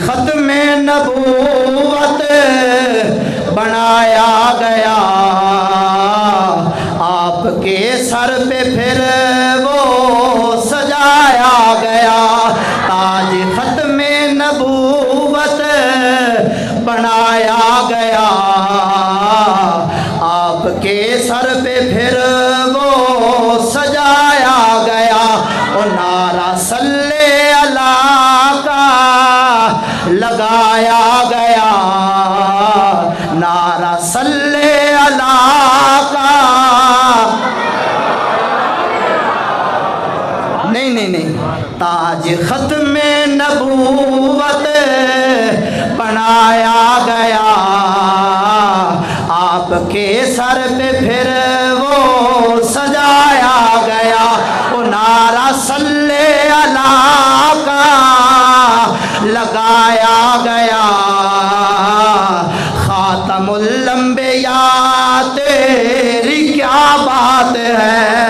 ختم نبوت بنایا گیا، آپ کے سر پہ پھر وہ سجایا گیا، تاج ختم نبوت بنایا گیا، آپ کے سر پہ پھر وہ سجایا گیا، اور نعرہ صلی اللہ کا لگایا گیا، نعرہ صلی اللہ کا نہیں تاج ختم نبوت بنایا گیا، آپ کے سر پہ پھر وہ سجایا گیا، وہ نعرہ صلی اللہ کا لگایا گیا، خاتم الانبیاء تیری کیا بات ہے،